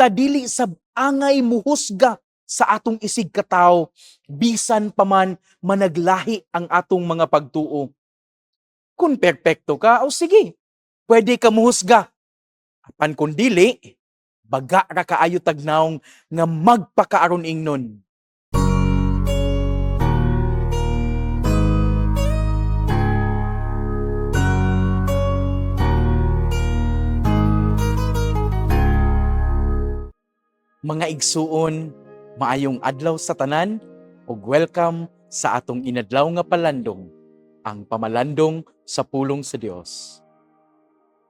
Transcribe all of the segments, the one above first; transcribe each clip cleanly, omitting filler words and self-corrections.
kita dili sa angay muhusga sa atong isig katawo, bisan pa man managlahi ang atong mga pagtuo. Kung perpekto ka, o sige, pwede ka muhusga. Apan kung dili, baga ra kaayo tagnaong nga magpakaaron ingnon. Mga igsuon, maayong adlaw sa tanan, ug welcome sa atong inadlaw nga palandong, ang pamalandong sa pulong sa Dios.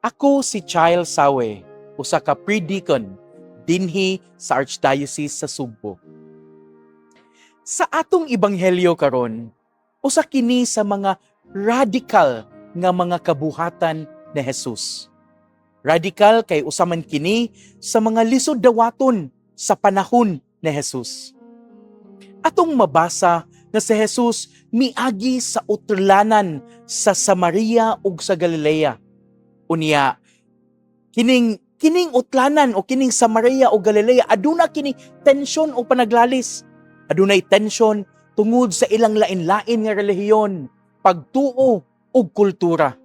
Ako si Child Sawe, usa ka pre-deacon dinhi sa Archdiocese sa Sugbo. Sa atong ebanghelyo karon, usa kini sa mga radical nga mga kabuhatan ni Jesus. Radical kay usa man kini sa mga lisod dawaton sa panahon ni Jesus. Atong mabasa na si Jesus miagi sa utlanan sa Samaria ug sa Galilea. Unya, kining utlanan o kining Samaria o Galilea aduna kini tensyon o panaglalis. Adunay tensyon tungod sa ilang lain-lain nga relihiyon, pagtuo ug kultura.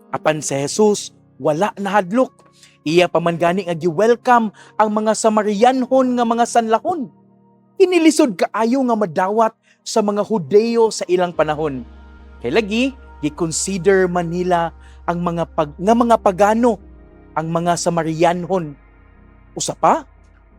Apan si Jesus wala nahadlok. Iya pa man gani nga gi-welcome ang mga Samarianhon nga mga sanlahon. Inilisod kaayo nga madawat sa mga Hudeo sa ilang panahon. Kay lagi gi-consider man nila ang mga pagano, ang mga Samarianhon. Usa pa,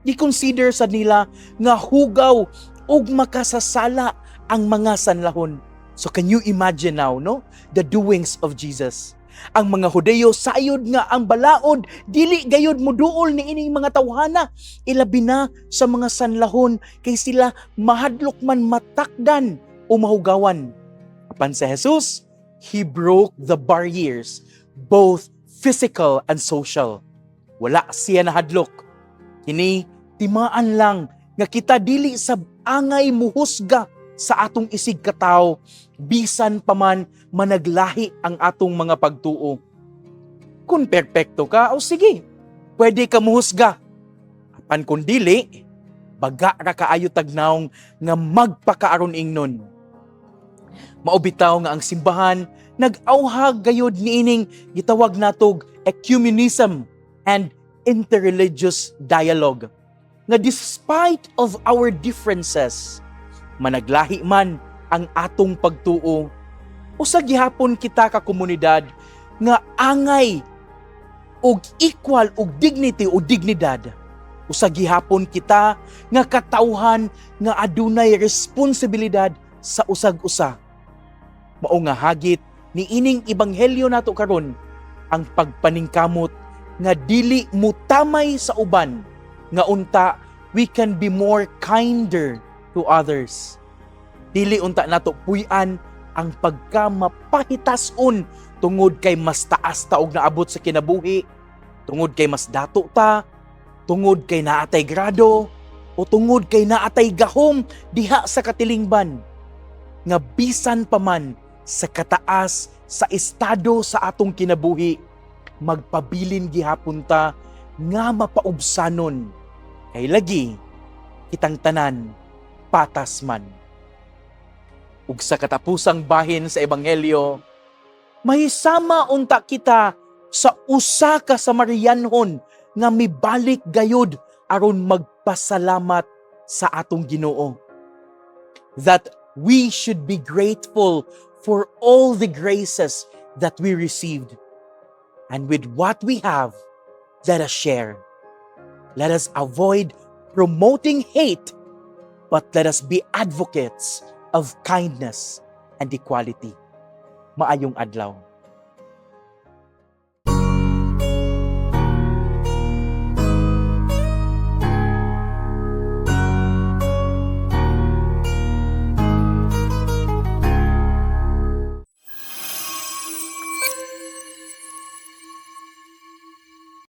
gi-consider sa nila nga hugaw ug makasasala ang mga sanlahon. So can you imagine now, no? The doings of Jesus. Ang mga Hudeo sayod nga ang balaod dili gayud moduol ni ining mga tawhana, ilabi na sa mga sanlahon kay sila mahadlok man matakdan o mahugawan. Apan si Jesus, he broke the barriers, both physical and social. Wala siya nahadlok. Kini timaan lang nga kita dili sa angay muhusga sa atong isig katawo, bisan pa man managlahi ang atong mga pagtuo. Kung perpekto ka, o sige, pwede ka muhusga. Apan kung dili, baga ra kaayo tagnaong nga magpakaaron ingnon. Maubitaw nga ang simbahan nag-awhag gayud niining gitawag natog ecumenism and interreligious dialogue. Nga despite of our differences, managlahi man ang atong pagtuo, usa gihapon kita ka komunidad nga angay og equal og dignity o dignidad. Usa gihapon kita nga katawhan nga adunay responsibilidad sa usag-usa. Mao nga hagit ni ining ebanghelyo nato karon ang pagpaningkamot nga dili mutamay sa uban, nga unta we can be more kinder to others. Dili unta nato puy-an ang pagkamapahitason tungod kay mas taas ta og naabot sa kinabuhi, tungod kay mas dato ta, tungod kay naatay grado, o tungod kay naatay gahom diha sa katilingban. Nga bisan pa man sa kataas sa estado sa atong kinabuhi, magpabilin gihapon ta nga mapaubsanon. Kay lagi kitang tanan patas man. Ug sa katapusang bahin sa ebanghelyo, mahisama unta kita sa usa ka Samarianhon nga mibalik gayud aron magpasalamat sa atong Ginoo. That we should be grateful for all the graces that we received. And with what we have, let us share. Let us avoid promoting hate, but let us be advocates of kindness and equality. Maayong adlaw.